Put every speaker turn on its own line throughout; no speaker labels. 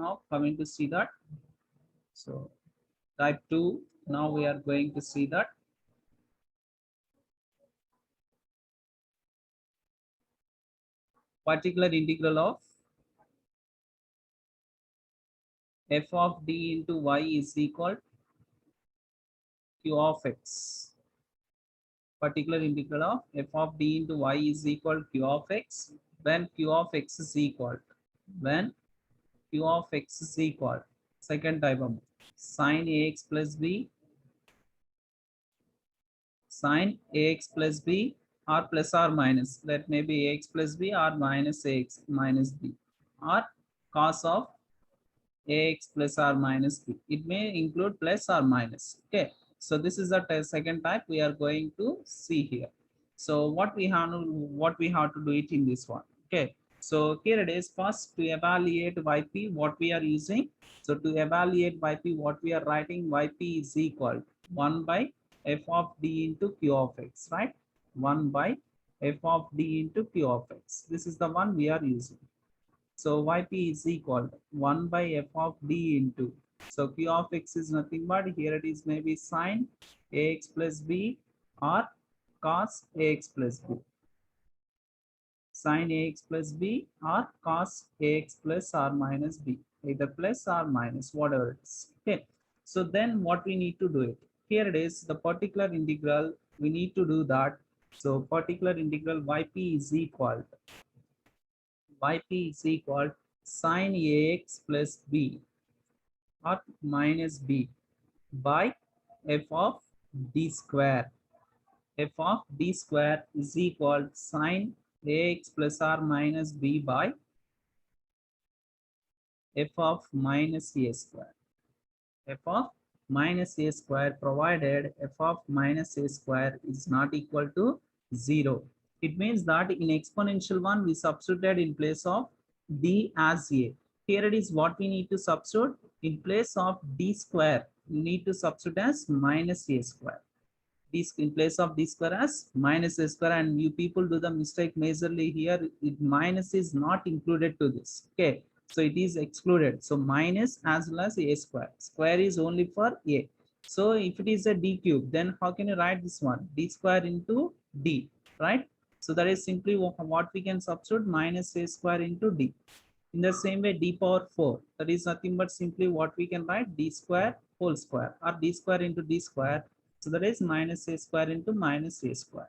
Now coming to see that. So type 2, now we are going to see that particular integral of f of d into y is equal q of x. Particular integral of f of d into y is equal q of x when q of x is equal, when q of x is equal, second type of sine ax plus b, sine ax plus b, or plus or minus, that may be ax plus b or minus ax minus b, or cos of ax plus or minus b. It may include plus or minus. Okay, so this is the second type we are going to see here. So what we have to do it in this one. Okay, so here it is. First, to evaluate yp, what we are using. So to evaluate yp, what we are writing, yp is equal 1 by f of d into q of x, right? 1 by f of d into q of x. This is the one we are using. So yp is equal to 1 by f of d into, so q of x is nothing but, here it is maybe sine ax plus b or cos ax plus b. Sine ax plus b or cos ax plus or minus b, either plus or minus, whatever it is. Okay, so then what we need to do it, here it is the particular integral, we need to do that. So particular integral yp is equal sine ax plus b or minus b by f of d square. F of d square is equal sine ax plus or minus b by f of minus a square. F of minus a square, provided f of minus a square is not equal to 0. It means that in exponential one, we substituted in place of d as a. Here it is what we need to substitute. In place of d square, you need to substitute as minus a square. This in place of d square as minus a square, and you people do the mistake majorly here. It minus is not included to this. Okay, so it is excluded. So minus as well as a square. Square is only for a. So if it is a d cube, then how can you write this one? D square into d, right? So that is simply what we can substitute, minus a square into d. In the same way, d power 4, that is nothing but simply what we can write, d square whole square, or d square into d square. So that is minus a square into minus a square.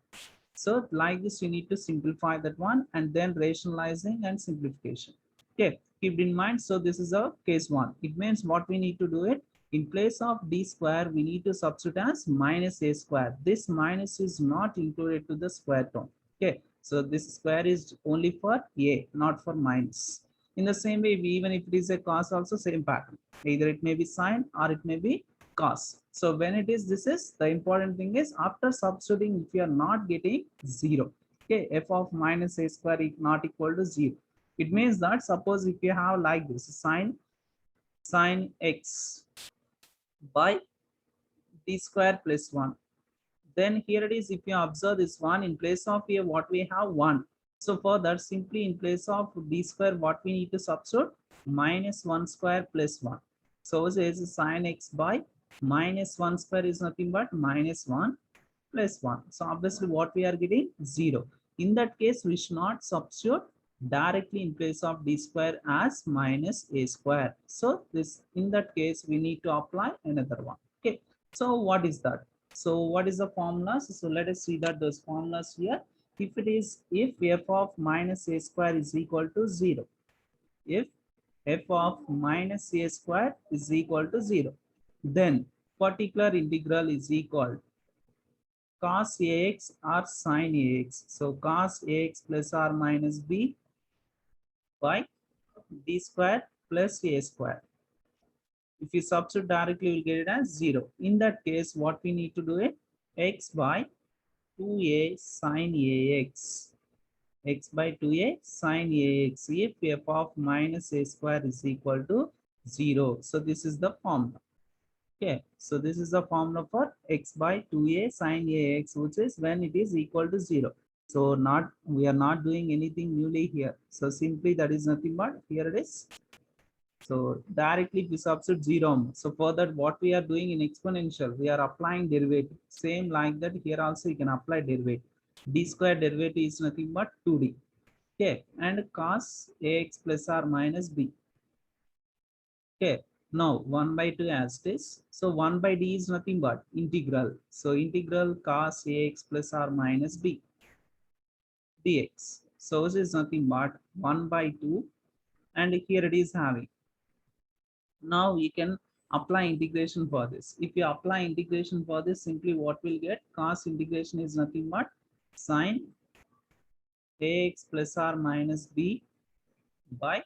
So like this, you need to simplify that one and then rationalizing and simplification. Okay, keep in mind. So this is a case one. It means what we need to do it, in place of d square, we need to substitute as minus a square. This minus is not included to the square term. Okay, so this square is only for a, not for minus. In the same way, even if it is a cos, also same pattern. Either it may be sine or it may be cos. So when it is, this is the important thing is, after substituting, if you are not getting 0, okay, f of minus a square is not equal to 0. It means that suppose if you have like this, sine x by d square plus 1. Then here it is, if you observe this one, in place of here what we have 1. So for that, simply in place of d square, what we need to substitute, minus 1 square plus 1. So it is sine x by minus 1 square is nothing but minus 1 plus 1. So obviously what we are getting, 0. In that case, we should not substitute directly in place of d square as minus a square. So this, in that case, we need to apply another one. Okay, so what is that? So what is the formulas? So let us see that those formulas here. If it is, if f of minus a square is equal to 0, if f of minus a square is equal to 0, then particular integral is equal cos ax or sin ax. So cos ax plus or minus b by d square plus a square. If you substitute directly, you will get it as 0. In that case, what we need to do it, x by 2a sin ax. X by 2a sin ax if f of minus a square is equal to 0. So this is the formula. Okay, so this is the formula for x by 2a sin ax, which is when it is equal to 0. So we are not doing anything newly here. So simply that is nothing but, here it is, So directly we substitute 0. So for that, what we are doing in exponential, we are applying derivative. Same like that here also you can apply derivative. D square derivative is nothing but 2D. Okay, and cos ax plus or minus b. Okay, now 1 by 2 as this. So 1 by d is nothing but integral. So integral cos ax plus or minus b dx. So this is nothing but 1 by 2, and here it is having. Now we can apply integration for this. If you apply integration for this, simply what we'll get, cos integration is nothing but sine ax plus or minus b by,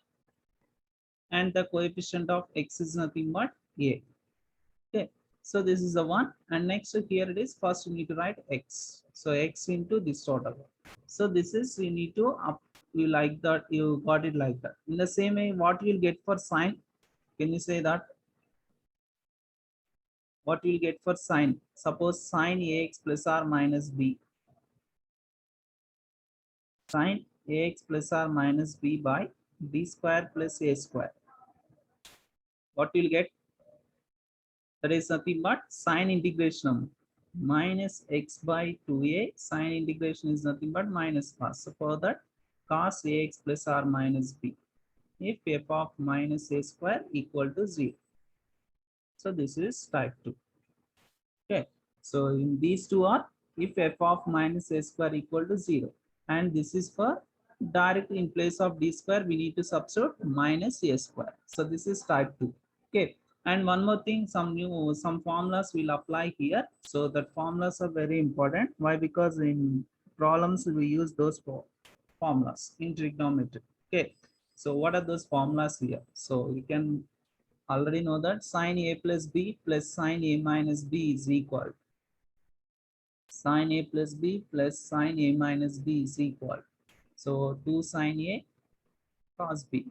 and the coefficient of x is nothing but a. Okay, so this is the one, and next here it is, first you need to write x. So x into this total. So this is, you need to up, you like that, you got it like that. In the same way, what you'll get for sine, can you say that? What you'll get for sine? Suppose sine ax plus or minus b. Sine ax plus or minus b by b square plus a square. What you'll get? That is nothing but sine integration minus x by 2a. Sine integration is nothing but minus cos. So for that, cos ax plus or minus b, if f of minus a square equal to 0. So this is type 2. Okay, so in these two are, if f of minus a square equal to 0, and this is for directly in place of d square we need to substitute minus a square. So this is type 2. Okay, and one more thing, some formulas will apply here. So that formulas are very important. Why? Because in problems we use those formulas in trigonometry. Okay, so what are those formulas here? So you can already know that sine a plus b plus sine a minus b is equal. Sine a plus b plus sine a minus b is equal. So 2 sine a cos b.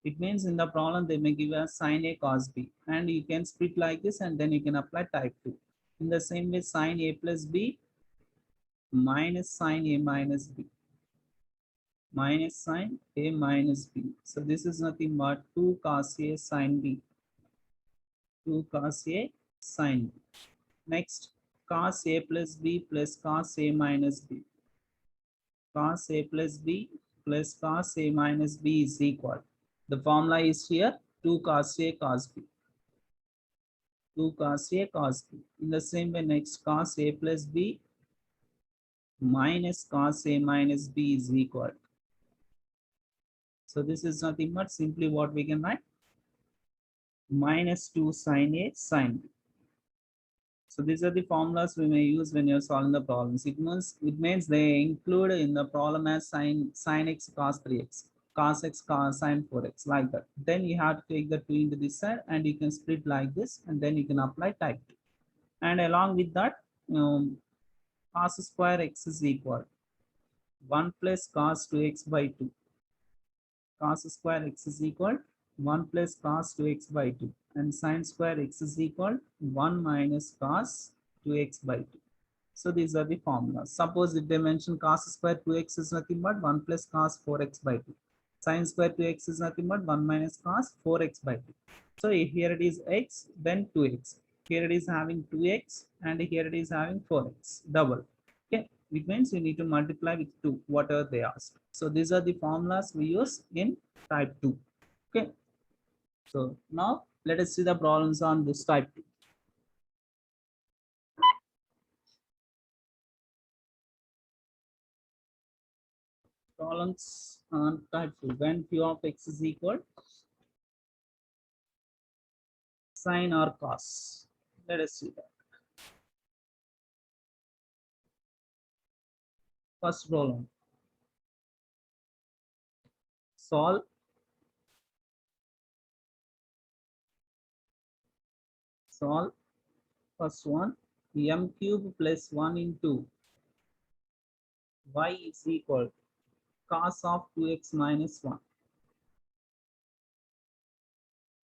It means in the problem they may give us sine a cos b, and you can split like this, and then you can apply type 2. In the same way, sine a plus b minus sine a minus b minus sine a minus b. So this is nothing but 2 cos a sine b. 2 cos a sine b. Next, cos a plus b plus cos a minus b. Cos a plus b plus cos a minus b is equal. The formula is here 2 cos a cos b. 2 cos a cos b. In the same way, next cos a plus b minus cos a minus b is equal. So this is nothing but simply what we can write, minus 2 sine a sine b. So these are the formulas we may use when you're solving the problems. It means they include in the problem as sine x cos 3x, cos x cos sine 4x, like that. Then you have to take the 2 into this side, and you can split like this, and then you can apply type 2. And along with that, cos square x is equal 1 plus cos 2x by 2. Cos square x is equal 1 plus cos 2x by 2, and sine square x is equal 1 minus cos 2x by 2. So these are the formulas. Suppose if they mention cos square 2x is nothing but 1 plus cos 4x by 2. Sine square 2x is nothing but 1 minus cos 4x by 2. So here it is x, then 2x. Here it is having 2x, and here it is having 4x, double. Okay, it means you need to multiply with 2, whatever they ask. So these are the formulas we use in type 2. Okay, so now let us see the problems on this type 2. Problems on type 2. When p of x is equal sine or cos. Let us see that. First problem. Solve first one, m cube plus 1 into y is equal cos of 2x minus 1.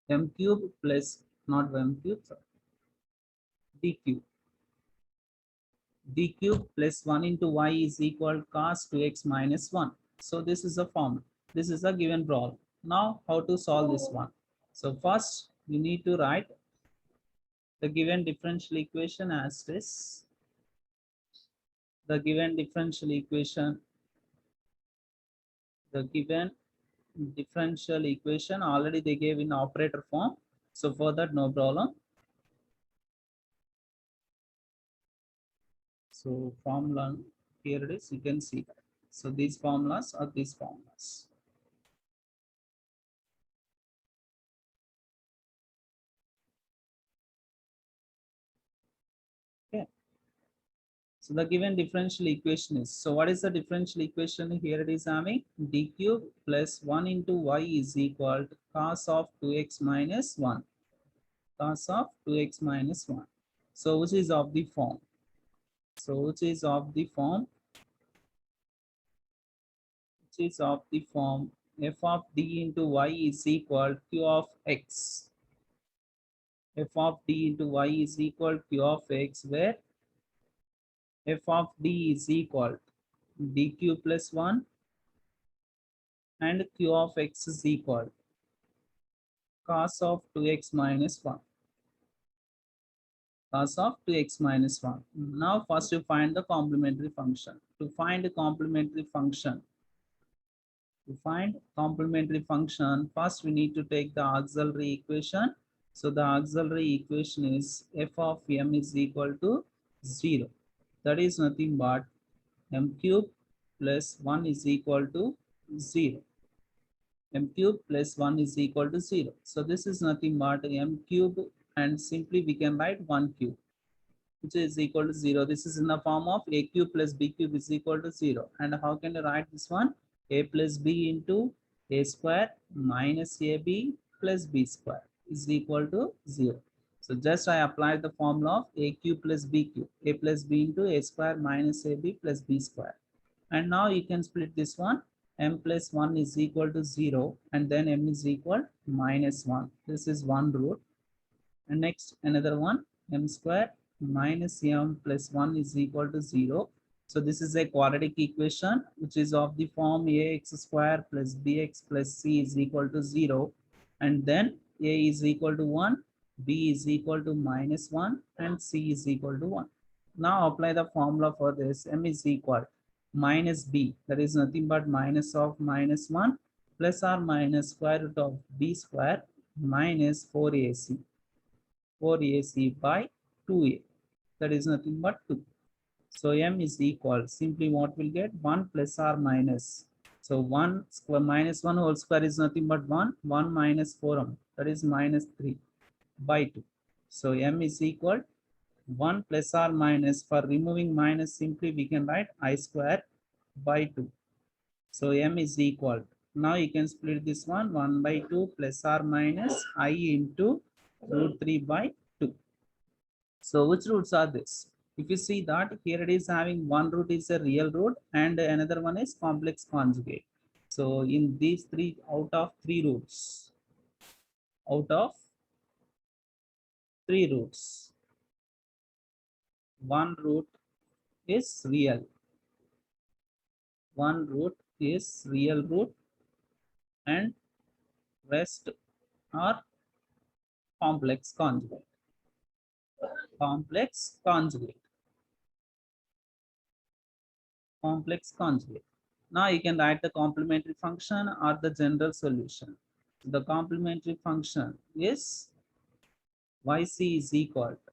M cube plus, not m cube, sorry, d cube. D cube plus 1 into y is equal cos 2x minus 1. So this is a formula. This is a given problem. Now how to solve this one? So first you need to write the given differential equation as this. The given differential equation, the given differential equation already they gave in operator form. So for that, no problem. So formula, here it is, you can see that. So these formulas are these formulas. Okay. So the given differential equation is, so what is the differential equation? Here it is having d cube plus 1 into y is equal to cos of 2x minus 1. Cos of 2x minus 1. So which is of the form? So which is of the form? Which is of the form f of d into y is equal q of x. F of d into y is equal q of x, where f of d is equal dq plus 1 and q of x is equal cos of 2x minus 1. Cos of 2x minus 1. Now first you find the complementary function. To find the complementary function, first we need to take the auxiliary equation. So the auxiliary equation is f of m is equal to 0. That is nothing but m cube plus 1 is equal to 0. M cube plus 1 is equal to 0. So this is nothing but m cube, and simply we can write 1 cube, which is equal to 0. This is in the form of a cube plus b cube is equal to 0. And how can you write this one? A plus b into a square minus ab plus b square is equal to 0. So just I applied the formula of a cube plus b cube. A plus b into a square minus ab plus b square. And now you can split this one. M plus 1 is equal to 0, and then m is equal minus 1. This is one root. And next another one, m square minus m plus 1 is equal to 0. So this is a quadratic equation which is of the form ax square plus bx plus c is equal to 0. And then a is equal to 1, b is equal to minus 1, and c is equal to 1. Now apply the formula for this. M is equal minus b, that is nothing but minus of minus 1 plus or minus square root of b square minus 4ac. 4ac by 2a, that is nothing but 2. So m is equal, simply what will get 1 plus or minus. So 1 square minus 1 whole square is nothing but 1. 1 minus 4m, that is minus 3 by 2. So m is equal 1 plus or minus. For removing minus, simply we can write I square by 2. So m is equal. Now you can split this one, 1 by 2 plus or minus I into root 3 by 2. So which roots are this? If you see that here it is having one root is a real root and another one is complex conjugate. So in these three, out of three roots, one root is real. One root is real root and rest are complex conjugate. Complex conjugate. Complex conjugate. Now you can write the complementary function or the general solution. The complementary function is yc is equal to,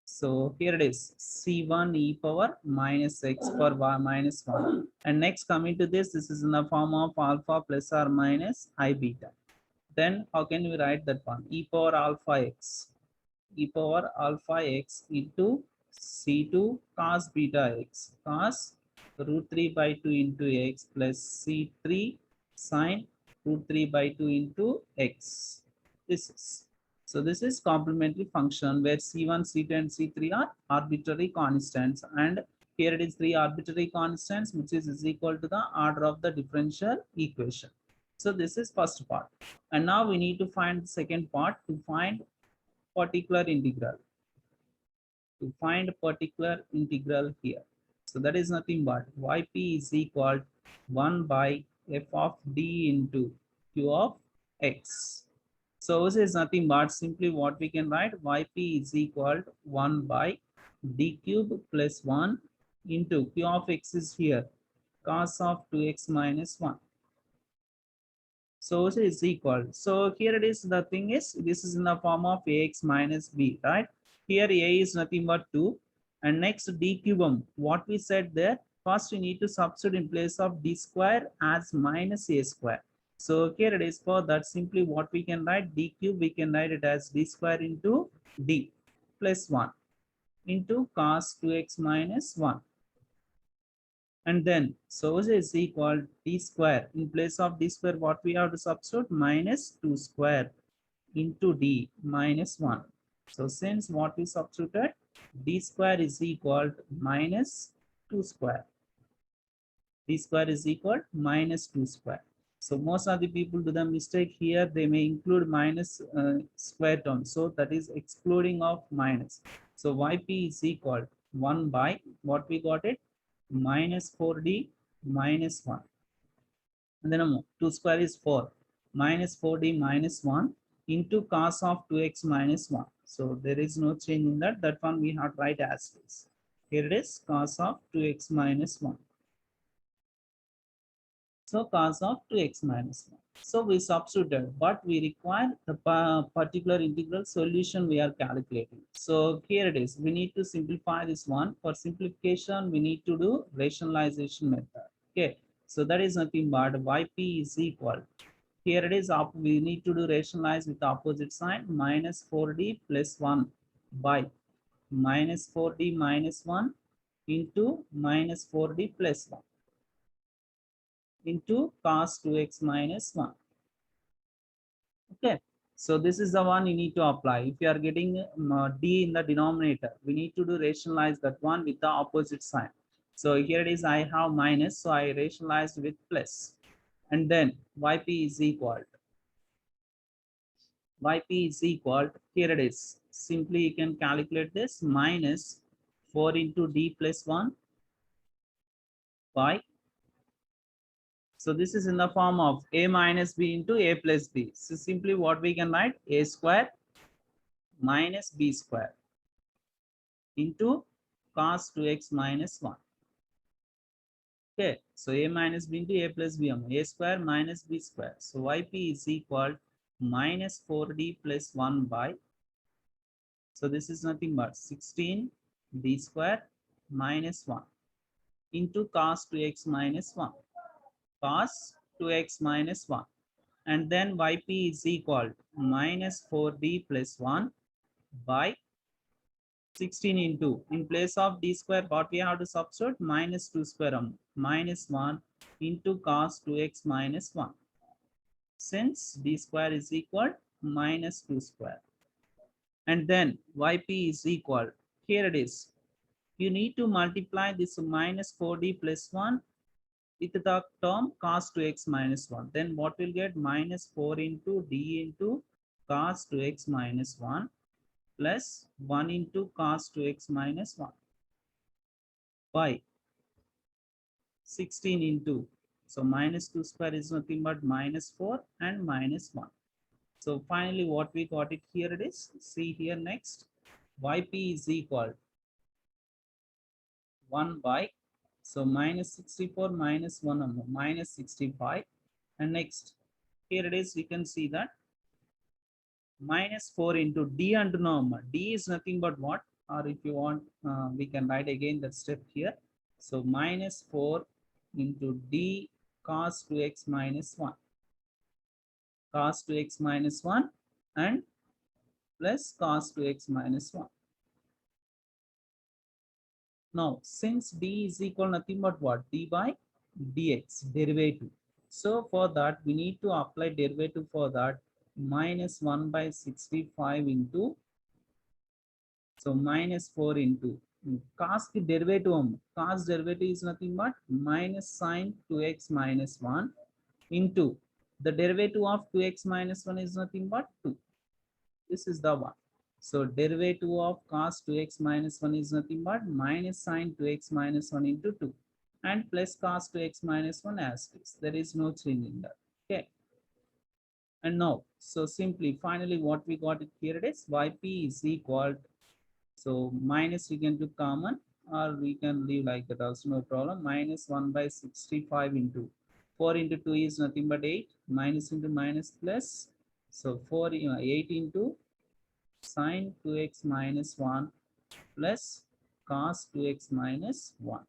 so here it is c1 e power minus x for y minus 1. And next coming to this is in the form of alpha plus or minus I beta. Then how can we write that one? E power alpha x. E power alpha x into c2 cos beta x, cos root 3 by 2 into x plus c3 sine root 3 by 2 into x. This is complementary function where c1, c2 and c3 are arbitrary constants, and here it is three arbitrary constants which is equal to the order of the differential equation. So this is first part, and now we need to find the second part to find particular integral. To find particular integral here. So that is nothing but yp is equal 1 by f of d into q of x. So this is nothing but simply what we can write, yp is equal to 1 by d cube plus 1 into q of x is here, cos of 2x minus 1. So it is equal. So here it is, the thing is, this is in the form of ax minus b, right? Here a is nothing but 2. And next d cubum, what we said there, first we need to substitute in place of d square as minus a square. So here it is, for that simply what we can write, d cube, we can write it as d square into d plus 1 into cos 2x minus 1. And then so is equal d square, in place of d square what we have to substitute, minus 2 square into d minus 1. So since what we substituted, d square is equal to minus 2 square, d square is equal to minus 2 square. So most of the people do the mistake here, they may include minus square term, so that is excluding of minus. So yp is equal to 1 by what we got it, minus 4d minus 1. And then 2 square is 4, minus 4d minus 1 into cos of 2x minus 1. So there is no change in that. That one we have to write as is. Here it is, cos of 2x minus 1. So cos of 2x minus 1. So we substituted, but we require the particular integral solution we are calculating. So here it is. We need to simplify this one. For simplification, we need to do rationalization method. Okay. So that is nothing but yp is equal. Here it is, we need to do rationalize with the opposite sign, minus 4d plus 1 by minus 4d minus 1 into minus 4d plus 1 into cos 2x minus 1. Okay, so this is the one you need to apply. If you are getting d in the denominator, we need to do rationalize that one with the opposite sign. So here it is, I have minus, so I rationalized with plus. And then yp is equal to, here it is, simply you can calculate this, minus 4 into d plus 1 by, so this is in the form of a minus b into a plus b. So simply what we can write, a square minus b square into cos 2x minus 1. Okay, so a minus b into a plus b, a square minus b square. So yp is equal minus 4d plus 1 by, so this is nothing but 16 d square minus 1 into cos 2x minus 1, cos 2x minus 1. And then yp is equal to minus 4d plus 1 by 16 into, in place of d square what we have to substitute, minus 2 square, minus 1 into cos 2x minus 1, since d square is equal minus 2 square. And then yp is equal, here it is, you need to multiply this minus 4d plus 1 with the term cos 2x minus 1. Then what will get, minus 4 into d into cos 2x minus 1 plus 1 into cos 2x minus 1 by 16 into, so minus 2 square is nothing but minus 4 and minus 1. So finally what we got it, here it is, see here next, yp is equal 1 by, so minus 64 minus 1 minus 65. And next here it is, we can see that minus 4 into d and norm, d is nothing but what, or if you want we can write again that step here. So minus 4 into d cos 2x minus 1, cos 2x minus 1 and plus cos 2x minus 1. Now since d is equal nothing but what, d by dx, derivative. So for that we need to apply derivative, for that minus 1 by 65 into, so minus 4 into cos की derivative, cos derivative is nothing but minus sine 2x minus 1 into the derivative of 2x minus 1 is nothing but 2. This is the one. So derivative of cos 2x minus 1 is nothing but minus sine 2x minus 1 into 2 and plus cos 2x minus 1 as is. There is no change in that. Okay. And now, so simply, finally, what we got it here it is yp is equal. So minus we can do common, or we can leave like that also, no problem. Minus 1 by 65 into 4 into 2 is nothing but 8. Minus into minus plus. So 8 into sine 2x minus 1 plus cos 2x minus 1.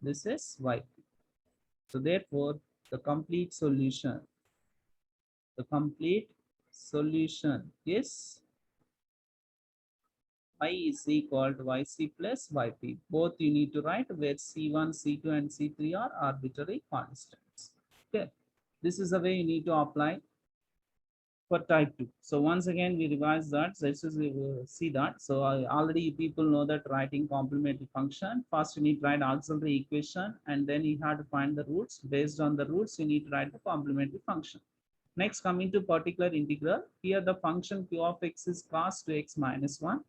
This is y. So therefore, the complete solution, the complete solution is y is equal to yc plus yp. Both you need to write where c1, c2, and c3 are arbitrary constants. Okay, this is the way you need to apply for type 2. So once again, we revise that. So let's just see that. So already people know that writing complementary function. First, you need to write auxiliary equation, and then you have to find the roots. Based on the roots, you need to write the complementary function. Next, coming to particular integral. Here, the function q of x is cos 2x minus 1.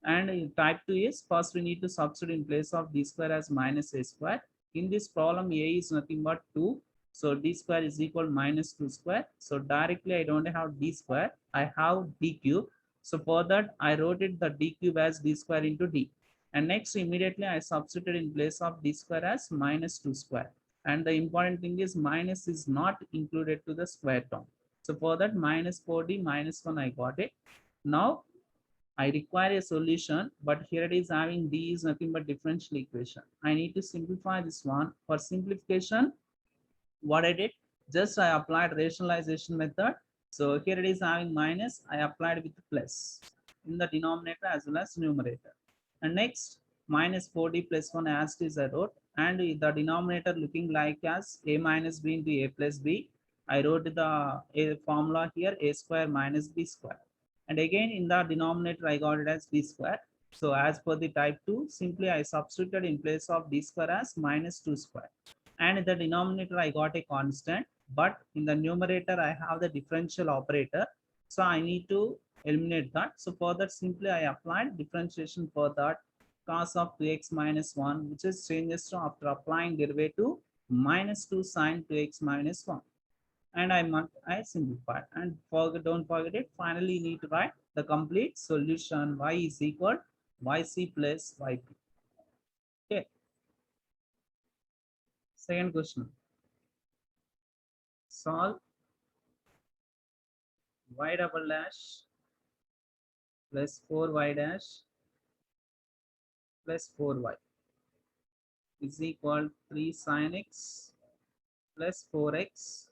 And type 2 is, first we need to substitute in place of d square as minus a square. In this problem, a is nothing but 2. So d square is equal minus 2 square. So directly I don't have d square, I have d cube. So for that I wrote it the d cube as d square into d. And next immediately I substituted in place of d square as minus 2 square. And the important thing is minus is not included to the square term. So for that minus 4d minus 1 I got it. Now I require a solution, but here it is having d is nothing but differential equation. I need to simplify this one. For simplification, what I did, just I applied rationalization method. So here it is having minus, I applied with plus in the denominator as well as numerator. And next, minus 4d plus 1 as it is I wrote, and the denominator looking like as a minus b into a plus b. I wrote the a formula here, a square minus b square. And again in the denominator, I got it as b square. So as per the type 2, simply I substituted in place of d square as minus 2 square. And in the denominator, I got a constant, but in the numerator, I have the differential operator. So I need to eliminate that. So for that, simply I applied differentiation for that cos of 2x minus 1, which is changes to after applying derivative minus 2 sine 2x minus 1. And I simplified. And don't forget it. Finally, you need to write the complete solution. Y is equal yc plus yp. Okay. Second question. Solve y double dash plus 4y dash plus 4y is equal 3 sin x plus 4x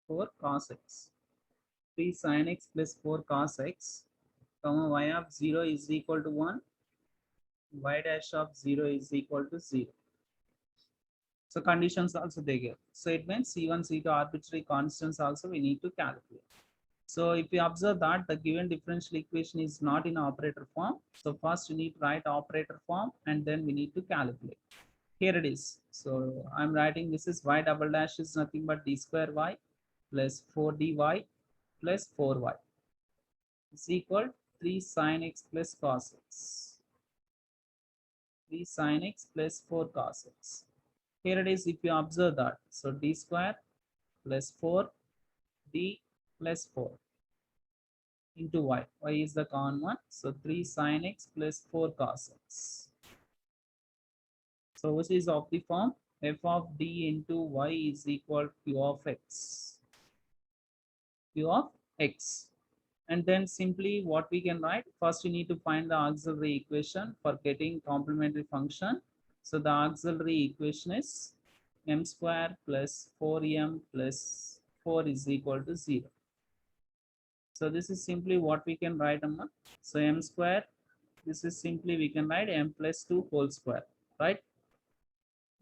4 cos x. 3 sin x plus 4 cos x, comma y of 0 is equal to 1, y dash of 0 is equal to 0. So conditions also they give. So it means C1, C2 arbitrary constants also we need to calculate. So if you observe that the given differential equation is not in operator form, so first you need to write operator form and then we need to calculate. Here it is. So I'm writing this is y double dash is nothing but d square y plus 4dy plus 4y is equal 3 sin x plus cos x. 3 sin x plus 4 cos x. Here it is if you observe that. So d square plus 4 d plus 4 into y. Y is the common one. So 3 sin x plus 4 cos x. So which is of the form f of d into y is equal q of x. Q of x. And then simply what we can write, first you need to find the auxiliary equation for getting complementary function. So the auxiliary equation is m square plus 4m plus 4 is equal to 0. So this is simply what we can write. So m square, this is simply we can write m plus 2 whole square, right?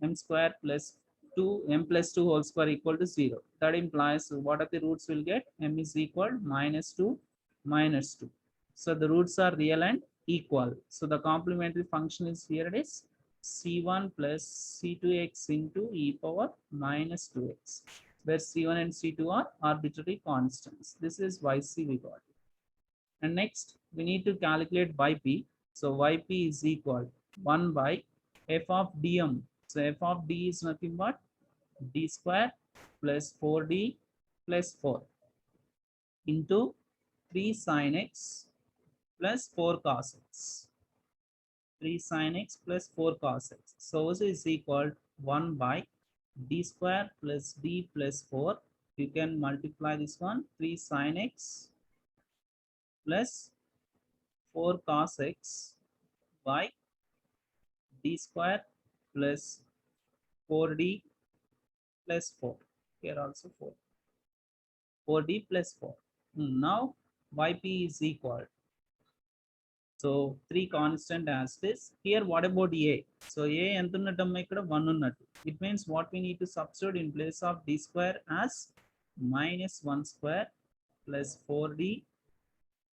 M square plus 2, m plus 2 whole square equal to 0. That implies what are the roots we'll get? M is equal minus 2 minus 2. So the roots are real and equal. So the complementary function is here it is c1 plus c2x into e power minus 2x, where c1 and c2 are arbitrary constants. This is yc we got. And next we need to calculate yp. So yp is equal 1 by f of dm. So f of d is nothing but d square plus 4d plus 4. into 3 sin x plus 4 cos x. 3 sin x plus 4 cos x. So this is equal to 1 by d square plus d plus 4. You can multiply this one, 3 sin x plus 4 cos x by d square plus 4d plus 4. Here also 4. 4d plus 4. Now yp is equal. So 3 constant as this. Here what about a? So a ఎంత ఉన్నట్టమ్మా ఇక్కడ 1 ఉన్నట్టు. It means what we need to substitute in place of d square as minus 1 square plus 4d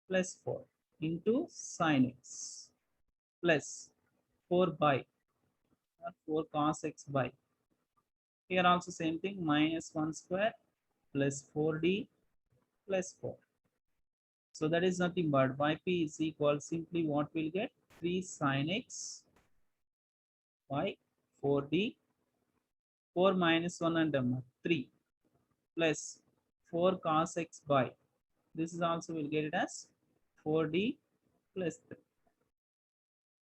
plus 4 into sin x plus 4 by 4 cos x by. Here also same thing, minus 1 square plus 4d plus 4. So that is nothing but yp is equal, simply what we'll get, 3 sin x by 4d, 4 minus 1 and 3 plus 4 cos x by, this is also we'll get it as 4d plus 3.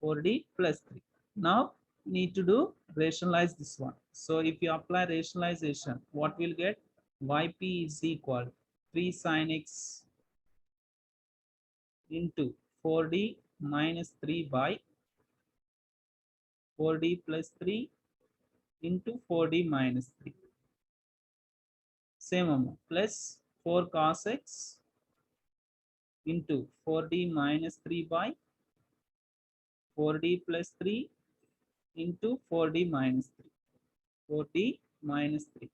4d plus 3. Now need to do rationalize this one. So if you apply rationalization, what we'll get, yp is equal 3 sin x into 4d minus 3 by 4d plus 3 into 4d minus 3. Same amount, plus 4 cos x into 4d minus 3 by 4d plus 3 into 4d minus 3. 4d minus 3.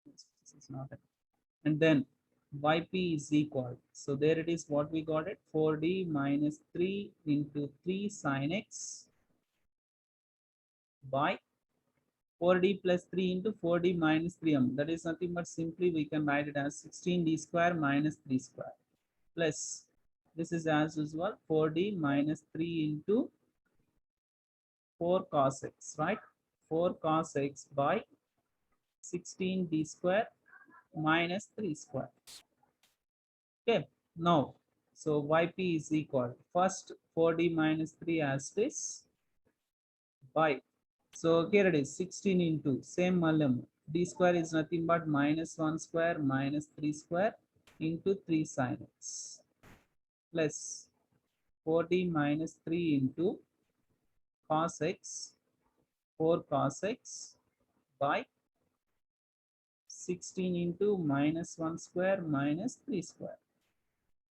This is not it. And then yp is equal. So there it is, what we got it, 4d minus 3 into 3 sin x by 4d plus 3 into 4d minus 3m. That is nothing but simply we can write it as 16d square minus 3 square plus, this is as usual, 4d minus 3 into 4 cos x, right? 4 cos x by 16d square minus 3 square. Okay, now, so yp is equal, first 4d minus 3 as this by, so here it is 16 into same malam, d square is nothing but minus 1 square minus 3 square into 3 sin x plus 4d minus 3 into cos x, 4 cos x by 16 into minus 1 square minus 3 square.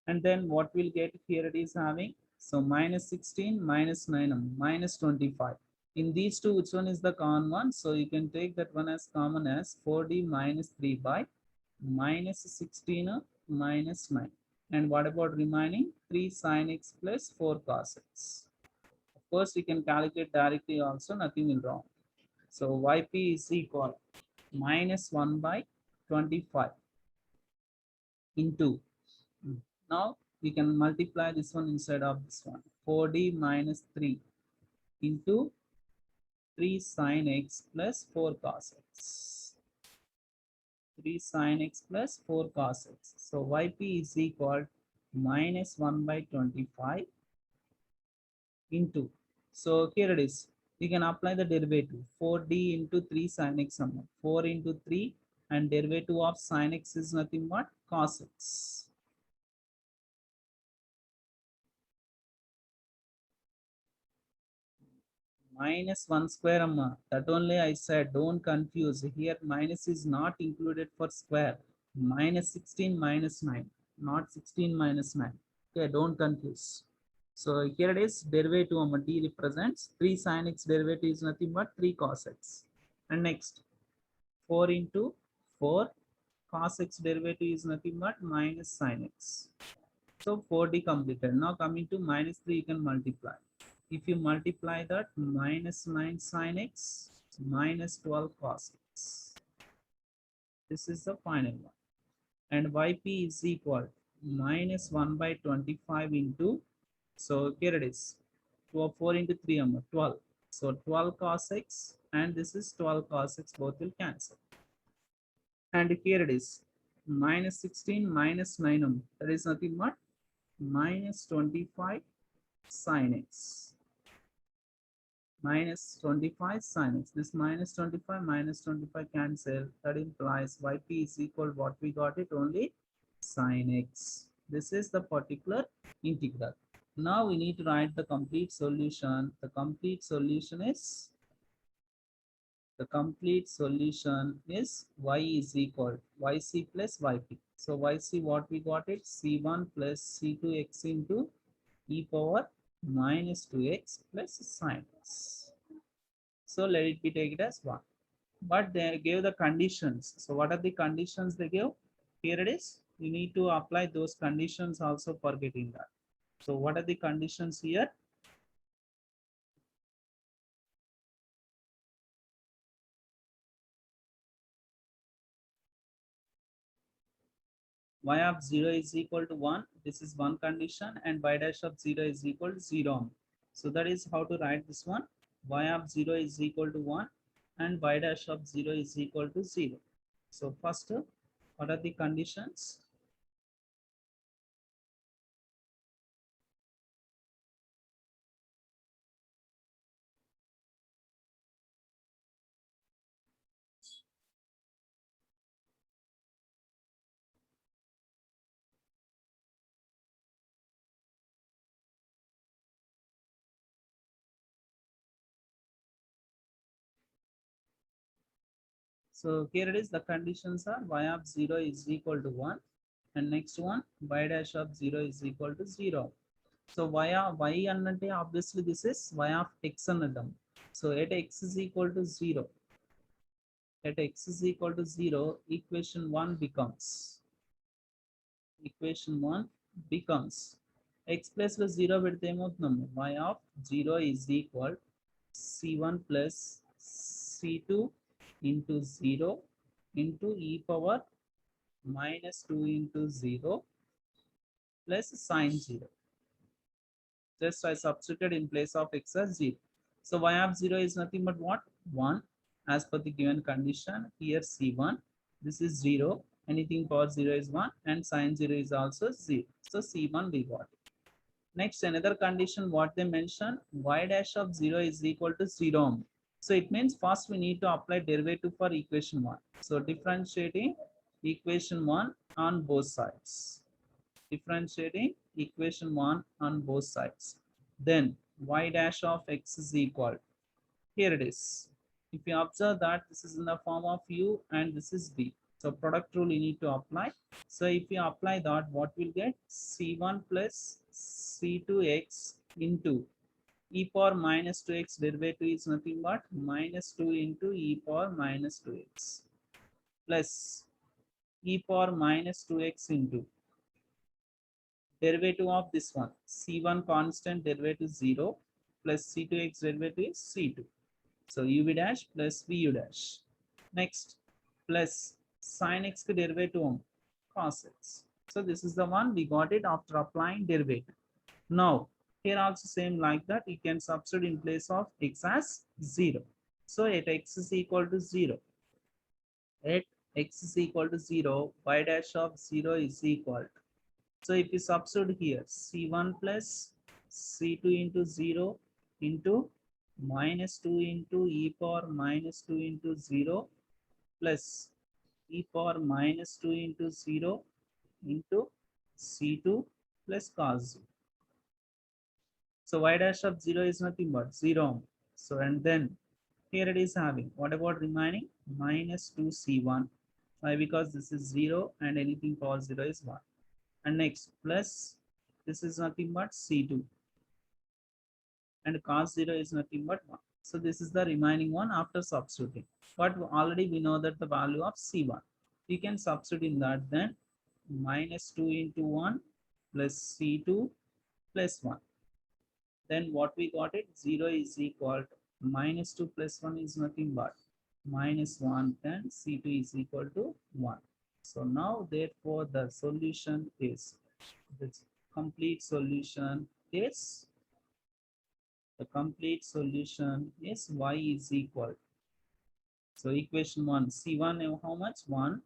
And then what we'll get here, it is having, so minus 16 minus 9 minus 25. In these two, which one is the common one? So you can take that one as common as 4d minus 3 by minus 16 minus 9. And what about remaining 3 sin x plus 4 cos x? Of course, we can calculate directly also, nothing will wrong. So yp is equal minus 1 by 25 into, now we can multiply this one inside of this one, 4d minus 3 into 3 sin x plus 4 cos x. 3 sin x plus 4 cos x. So yp is equal minus 1 by 25 into, so here it is, we can apply the derivative, 4d into 3 sin x, 4 into 3, and derivative of sin x is nothing but cos x. Minus 1 square, that only I said, don't confuse. Here minus is not included for square. Minus 16 minus 9, not 16 minus 9. Okay, don't confuse. So here it is, derivative d represents 3 sin x, derivative is nothing but 3 cos x. And next 4 into 4 cos x, derivative is nothing but minus sin x. So 4d completed. Now coming to minus 3, you can multiply. If you multiply that, minus 9 sin x minus 12 cos x. This is the final one. And yp is equal minus 1 by 25 into, so here it is, 4 into 3, 12. So 12 cos x, and this is 12 cos x, both will cancel. And here it is, minus 16 minus 9 that is nothing but minus 25 sin x minus 25 sin x. This minus 25 minus 25 cancel. That implies yp is equal what we got it only sin x. This is the particular integral. Now we need to write the complete solution. The complete solution is y is equal yc plus yp. So yc what we got it c1 plus c2x into e power minus 2x plus sin x. So let it be taken as 1. But they gave the conditions. So what are the conditions they gave? Here it is. You need to apply those conditions also for getting that. So what are the conditions here? Y of 0 is equal to 1. This is one condition, and y dash of 0 is equal to 0. So that is how to write this one. Y of 0 is equal to 1 and y dash of 0 is equal to 0. So first, what are the conditions? So here it is, the conditions are y of 0 is equal to 1 and next one y dash of 0 is equal to 0. So y annante obviously this is y of x annadam. So at x is equal to 0, equation 1 becomes x plus 0 పెడితే ఏమవుతుందమ్మా y of 0 is equal c1 plus c2 into 0 into e power minus 2 into 0 plus sin 0. Just I substituted in place of x as 0. So y of 0 is nothing but what? 1 as per the given condition. Here c1, this is 0. Anything power 0 is 1 and sin 0 is also 0. So c1 we got it. Next, another condition what they mentioned, y dash of 0 is equal to 0. So it means first we need to apply derivative for equation 1. So differentiating equation 1 on both sides. Differentiating equation 1 on both sides. Then y dash of x is equal. Here it is. If you observe that this is in the form of u and this is v. So product rule you need to apply. So if you apply that, what we'll get? C1 plus C2x into e power minus 2x derivative is nothing but minus 2 into e power minus 2x plus e power minus 2x into derivative of this one c1 constant derivative 0 plus c2x derivative is c2. So uv dash plus vu dash. Next plus sin x derivative on cos x. So this is the one we got it after applying derivative. Now here also same like that, you can substitute in place of x as 0. So at x is equal to 0, at x is equal to 0, y dash of 0 is equal to, so if you substitute here c1 plus c2 into 0 into minus 2 into e power minus 2 into 0 plus e power minus 2 into 0 into c2 plus cos 0. So y dash of 0 is nothing but 0. So and then here it is having, what about remaining? Minus 2c1. Why? Because this is 0 and anything power 0 is 1. And next plus this is nothing but c2 and cos 0 is nothing but 1. So this is the remaining one after substituting. But already we know that the value of c1. You can substitute in that, then minus 2 into 1 plus c2 plus 1. Then what we got it? 0 is equal to minus 2 plus 1 is nothing but minus 1, then c2 is equal to 1. So now therefore the solution is, the complete solution is, y is equal. So equation 1, c1 how much? 1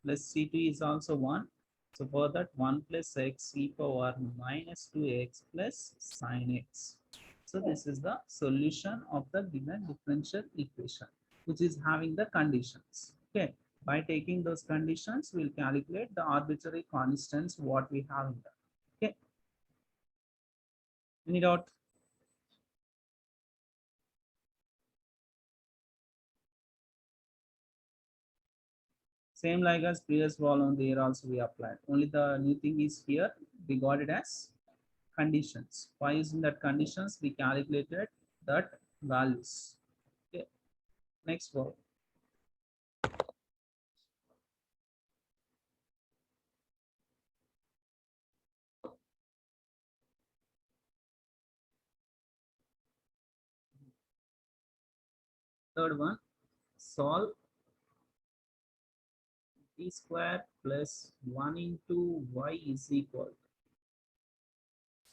plus c2 is also 1. So for that 1 plus x e power minus 2x plus sine x. So this is the solution of the given differential equation, which is having the conditions. Okay. By taking those conditions, we'll calculate the arbitrary constants what we have in that. Okay. Any doubt? Same like as previous volume there also we applied. Only the new thing is here we got it as conditions. By using that conditions we calculated that values. Okay. Next one. Third one, solve t square plus 1 into y is equal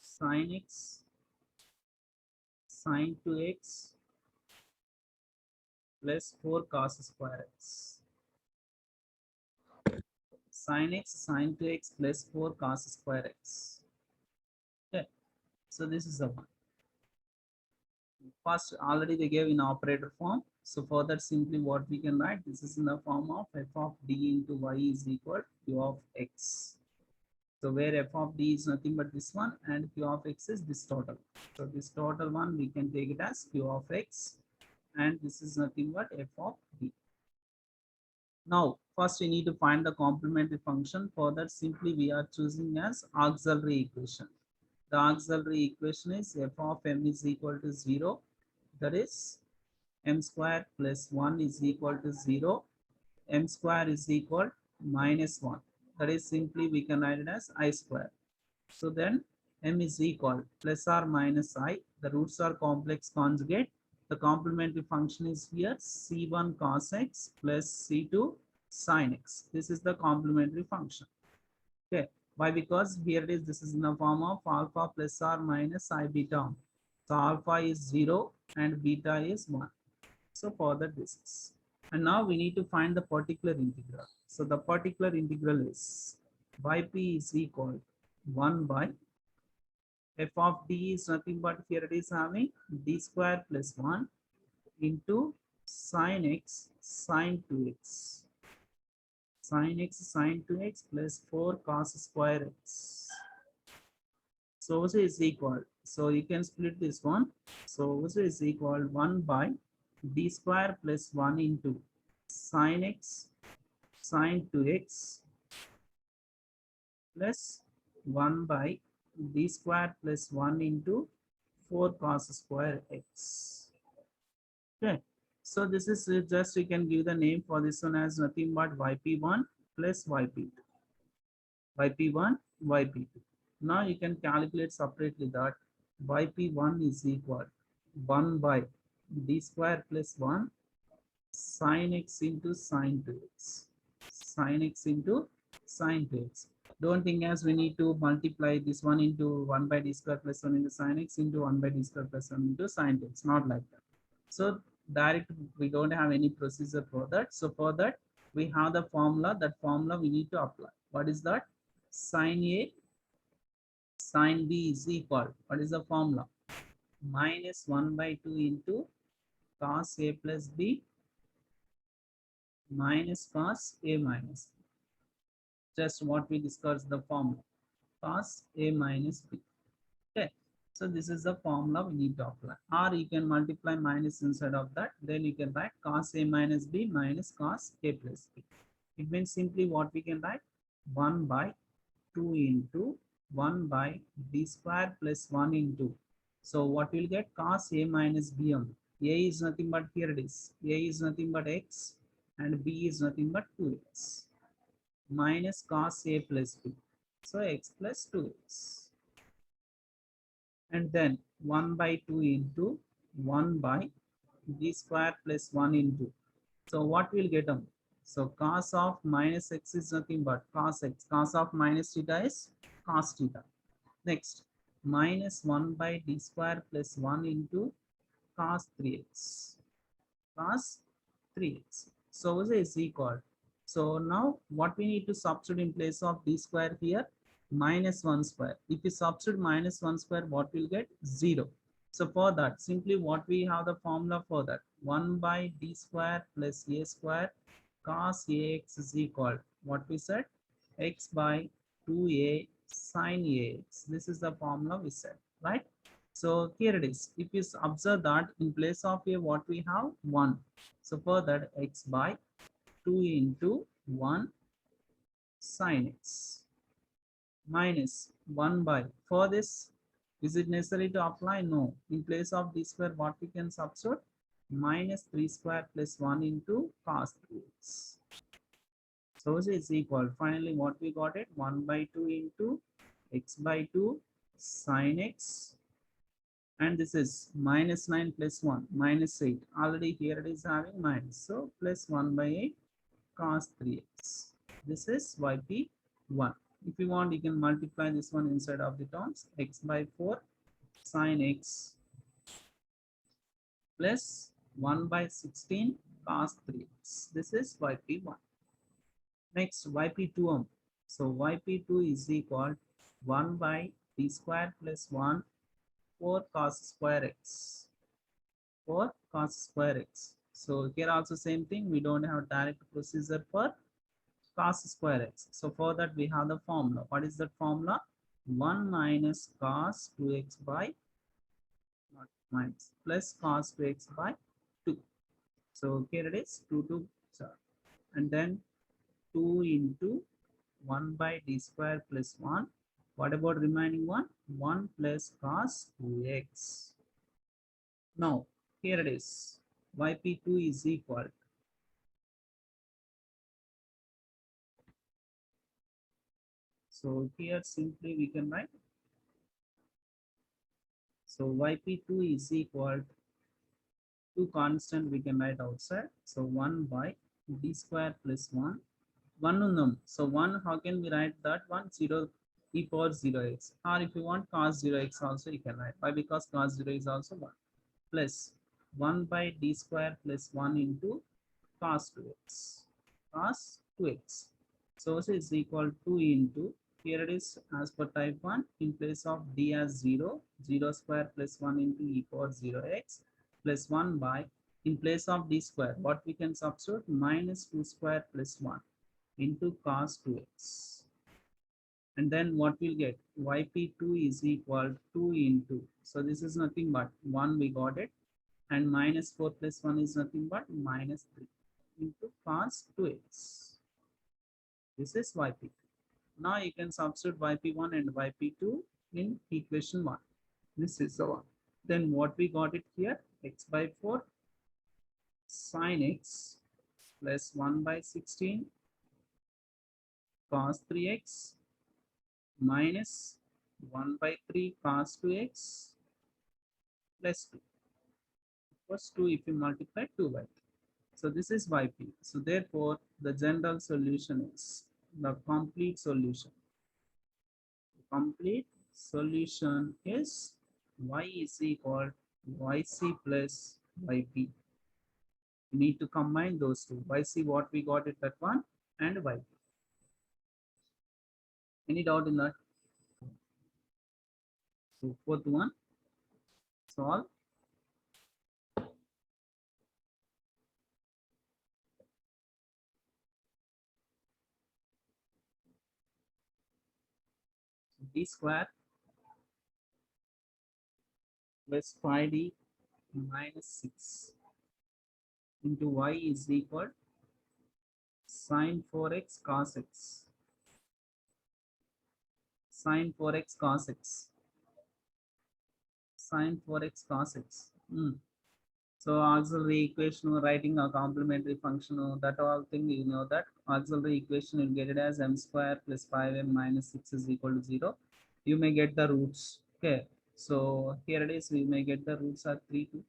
sin x sin 2x plus 4 cos square x. Sin x sin 2x plus 4 cos square x. Okay. So this is the one. First, already they gave in operator form. So for that, simply what we can write, this is in the form of f of d into y is equal to q of x. So where f of d is nothing but this one and q of x is this total. So this total one we can take it as q of x and this is nothing but f of d. Now, first we need to find the complementary function. For that, simply we are choosing as auxiliary equation. The auxiliary equation is f of m is equal to 0. That is m square plus 1 is equal to 0. M square is equal minus 1. That is simply we can write it as I square. So then m is equal plus or minus I. The roots are complex conjugate. The complementary function is here c1 cos x plus c2 sin x. This is the complementary function. Okay. Why? Because here it is, this is in the form of alpha plus or minus I beta. So alpha is 0 and beta is 1. So for that this is. And now we need to find the particular integral. So the particular integral is yp is equal to 1 by f of d is nothing but here it is having d square plus 1 into sin x sin 2x. Sin x sin 2x plus 4 cos square x. So also is equal. So you can split this one. So also is equal 1 by d square plus 1 into sin x sin 2x plus 1 by d square plus 1 into 4 cos square x. Okay. So this is just we can give the name for this one as nothing but yp1 plus yp2. yp1 yp2. Now you can calculate separately that yp1 is equal 1 by d square plus 1 sin x into sin 2x. Sin x into sin 2x. Don't think as we need to multiply this one into 1 by d square plus 1 into sin x into 1 by d square plus 1 into sin 2x. Not like that. So direct we don't have any procedure for that. So for that we have the formula. That formula we need to apply. What is that? Sin a sin b is equal. What is the formula? Minus 1 by 2 into cos a plus b minus cos a minus b. Just what we discussed the formula. Cos a minus b. Okay. So this is the formula we need to apply. Or you can multiply minus inside of that. Then you can write cos a minus b minus cos a plus b. It means simply what we can write 1 by 2 into 1 by d square plus 1 into. So what we'll get cos a minus b only. A is nothing but here it is. A is nothing but x and b is nothing but 2x minus cos a plus b. So x plus 2x. And then 1 by 2 into 1 by d square plus 1 into. So what we'll get on? So cos of minus x is nothing but cos x. Cos of minus theta is cos theta. Next, minus 1 by d square plus 1 into cos 3x. Cos 3x. So is equal. So now what we need to substitute in place of d square here? Minus 1 square. If you substitute minus 1 square, what will get? 0. So for that, simply what we have the formula for that? 1 by d square plus a square cos ax is equal, what we said? X by 2a sin ax. This is the formula we said, right? So here it is. If you observe that in place of a, what we have? 1. So for that, x by 2 into 1 sin x minus 1 by, for this, is it necessary to apply? No. In place of d square, what we can substitute? Minus 3 square plus 1 into cos 3x. So this is equal. Finally, what we got it? 1 by 2 into x by 2 sin x. And this is minus 9 plus 1, minus 8. Already here it is having minus. So plus 1 by 8 cos 3x. This is yp1. If you want, you can multiply this one inside of the terms. X by 4 sin x plus 1 by 16 cos 3x. This is yp1. Next, yp2. So yp2 is equal 1 by d square plus 1 4 cos square x. 4 cos square x. So here also same thing. We don't have direct procedure for cos square x. So for that we have the formula. What is that formula? 1 minus cos 2x by, not minus, plus cos 2x by 2. So here it is 2 sorry. And then 2 into 1 by d square plus 1. What about remaining one? 1 plus cos 2x. Now here it is. yp2 is equal. So here simply we can write. So yp2 is equal to constant we can write outside. So 1 by d square plus 1. 1 unknown. So 1, how can we write that one? 0 e power 0x. Or if you want cos 0x also you can write. Why? Because cos 0 is also 1. Plus 1 by d square plus 1 into cos 2x. Cos 2x. So this is equal to into, here it is as per type 1, in place of d as 0, 0 square plus 1 into e power 0x plus 1 by, in place of d square, what we can substitute? Minus 2 square plus 1 into cos 2x. And then what we'll get? yp2 is equal to 2 into, so this is nothing but 1, we got it, and minus 4 plus 1 is nothing but minus 3 into cos 2x. This is yp2. Now you can substitute yp1 and yp2 in equation 1. This is the one. Then what we got it here? X by 4 sin x plus 1 by 16 cos 3x minus 1 by 3 cos 2x plus 2. Plus 2 if you multiply 2 by 3. So this is yp. So therefore the general solution is the complete solution. The complete solution is y is equal to yc plus yp. We need to combine those two. Yc what we got it that one and yp. Any doubt in that? So fourth one, solve. D square plus 5d minus 6 into y is equal sin 4x cos x. Sin 4x cos x. Sin 4x cos x. So auxiliary equation writing a complementary function, that all thing you know that auxiliary equation you get it as m square plus 5m minus 6 is equal to 0. You may get the roots. Okay. So here it is, we may get the roots are 3 2.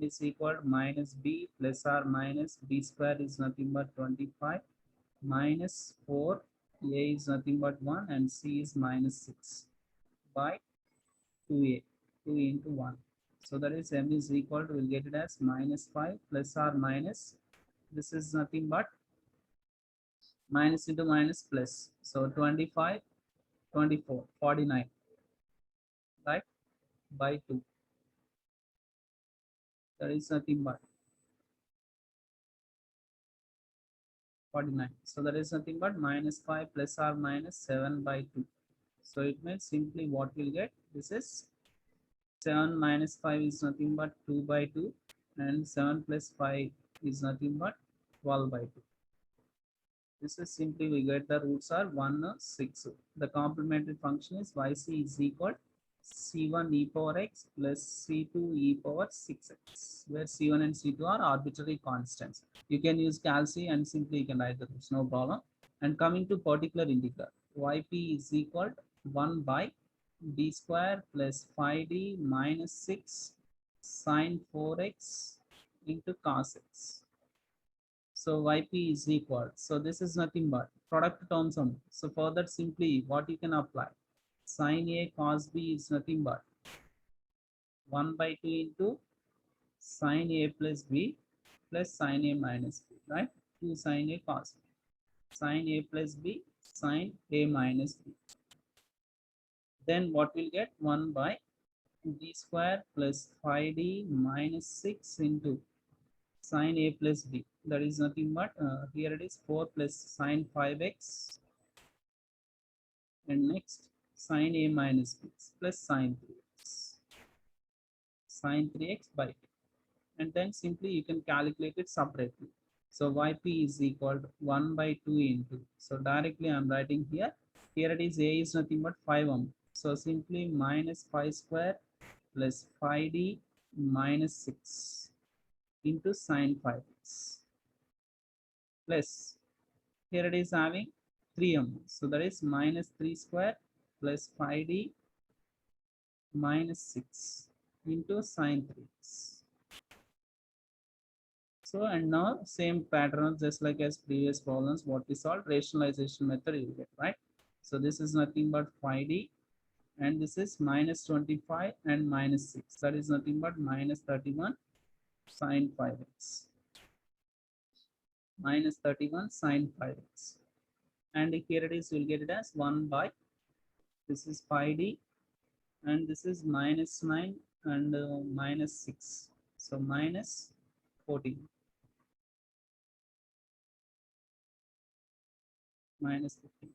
Is equal to minus b plus or minus b square is nothing but 25 minus 4, a is nothing but 1 and c is minus 6 by 2a, 2 into 1. So that is m is equal to, we'll get it as minus 5 plus or minus, this is nothing but minus into minus plus. So 25, 24, 49, right? By 2. There is nothing but 49. So that is nothing but minus 5 plus or minus 7 by 2. So it means simply what we'll get. This is 7 minus 5 is nothing but 2 by 2, and 7 plus 5 is nothing but 12 by 2. This is simply we get the roots are 1, 6. The complementary function is yc is equal c1 e power x plus c2 e power 6x, where c1 and c2 are arbitrary constants. You can use calci and simply you can write the roots, no problem. And coming to particular integral, yp is equal 1 by d square plus 5d minus 6 sine 4x into cos x. So yp is equal. So this is nothing but product term sum. So for that simply what you can apply, sine a cos b is nothing but 1 by 2 into sine a plus b plus sine a minus b, right? 2 sine a cos b, sine a plus b, sine a minus b. Then what we'll get, 1 by d square plus 5d minus 6 into sine a plus b. That is nothing but here it is 4 plus sine 5x, and next sine a minus b plus sine 3x, sine 3x by 2. And then simply you can calculate it separately. So yp is equal to 1 by 2 into, so directly I'm writing here, here it is a is nothing but 5 ohm. So simply minus 5 square plus 5d minus 6 into sine 5x plus, here it is having 3m. So that is minus 3 square plus 5d minus 6 into sine 3x. So and now same pattern just like as previous problems what we solved, rationalization method you get, right? So this is nothing but 5d, and this is minus 25 and minus 6, that is nothing but minus 31 sine 5x, minus 31 sine 5x. And here it is, you'll get it as 1 by, this is 5d, and this is minus 9 and minus 6, so minus 14, minus 15.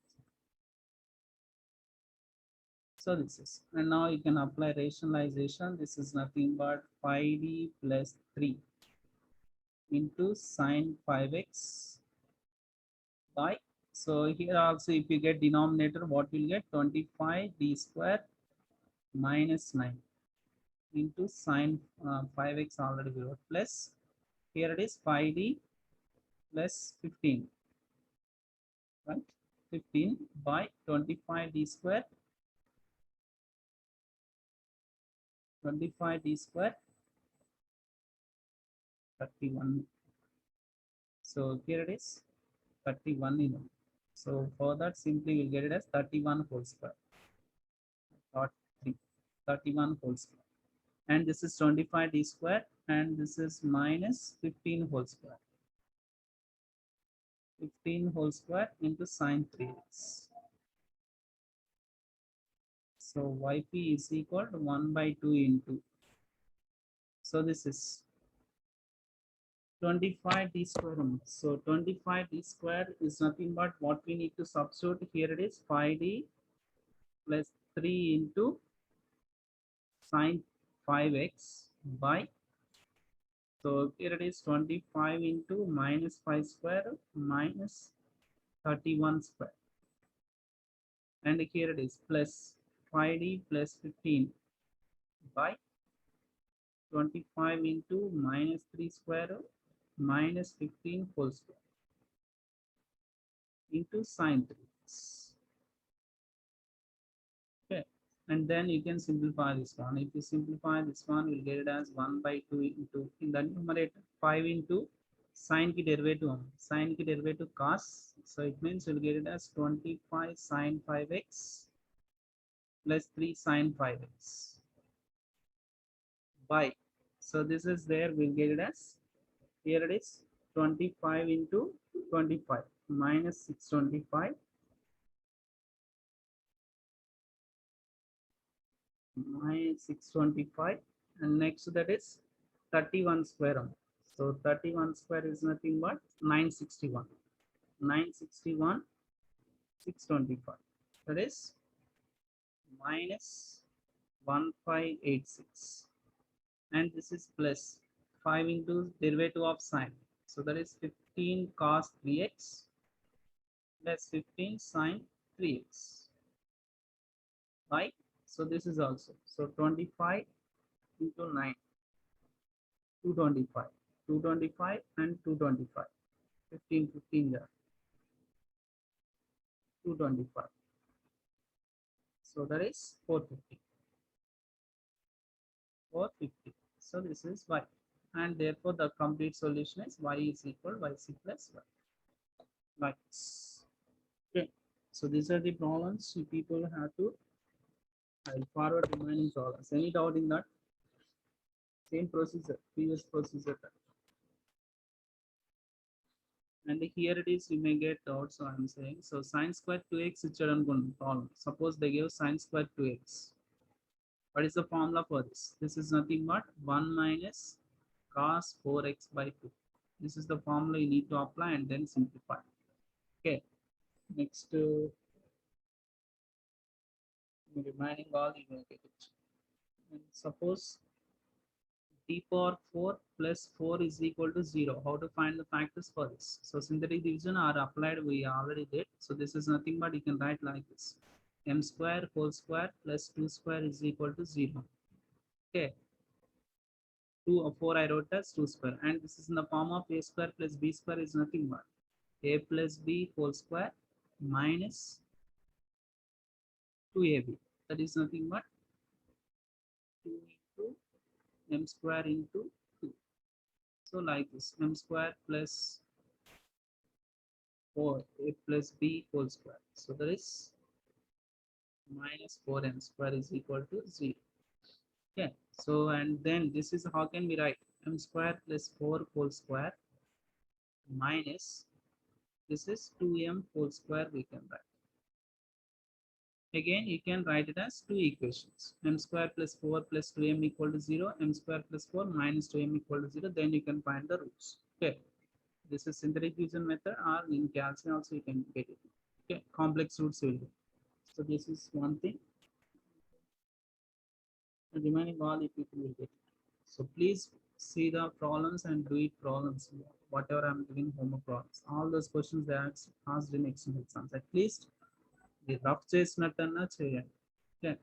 So this is, and now you can apply rationalization. This is nothing but 5d plus 3 into sine 5x by, so here also if you get denominator, what will get, 25d square minus 9 into sine 5x already we wrote, plus here it is 5d plus 15, right? 15 by 25d square, 25d square 31. So here it is 31 in all. So for that simply we'll get it as 31 whole square dot 3, 31 whole square, and this is 25d square, and this is minus 15 whole square, 15 whole square into sine 3x. So yp is equal to 1 by 2 into, so this is 25d square. So 25d square is nothing but what we need to substitute, here it is 5d plus 3 into sine 5x by, so here it is 25 into minus 5 square minus 31 square, and here it is plus 5d plus 15 by 25 into minus 3 square minus 15 whole square into sine 3x. Okay, and then you can simplify this one. If you simplify this one, we'll get it as 1 by 2 into, in the numerator 5 into sine ki derivative, sine ki derivative cos, so it means you'll get it as 25 sine 5x plus 3 sine 5x by, so this is there, we'll get it as, here it is 25 into 25, minus 625 minus 625, and next that is 31 square only. So 31 square is nothing but 961. 961 625, that is minus 1586, and this is plus 5 into derivative of sine, so that is 15 cos 3x plus 15 sine 3x, right? So this is also, so 25 into 9, 225, 225 and 225, 15 15 there, 225, so that is 450, 450. So this is y, and therefore the complete solution is y is equal yc plus y. Right. Okay. So these are the problems you people have to forward remaining problems. Any doubt in that? Same procedure, previous procedure. And here it is, you may get doubt. So I'm saying, so sine square 2x is problem. Suppose they give sine square 2x. What is the formula for this? This is nothing but 1 minus cos 4x by 2. This is the formula you need to apply and then simplify. Okay. Next, remaining all you will get it. And suppose t power 4 plus 4 is equal to 0. How to find the factors for this? So synthetic division are applied, we already did. So this is nothing but you can write like this. M square whole square plus 2 square is equal to 0. Okay. 2 or 4 I wrote as 2 square. And this is in the form of a square plus b square is nothing but a plus b whole square minus 2ab. That is nothing but 2 into m square into 2. So like this, m square plus 4 a plus b whole square. So there is minus 4m square is equal to 0. Okay. So and then this is how can we write m square plus 4 whole square minus this is 2m whole square we can write. Again, you can write it as two equations. M square plus 4 plus 2m equal to 0. M square plus 4 minus 2m equal to 0. Then you can find the roots. Okay. This is synthetic division method, or in calculus also you can get it. Okay. Complex roots will do. So this is one thing. The remaining all the people will get it. So please see the problems and do it problems. Whatever I'm doing homework problems. All those questions they are asked in external exams. At least the rough చేసినట్టన్నా చేయండి. Okay.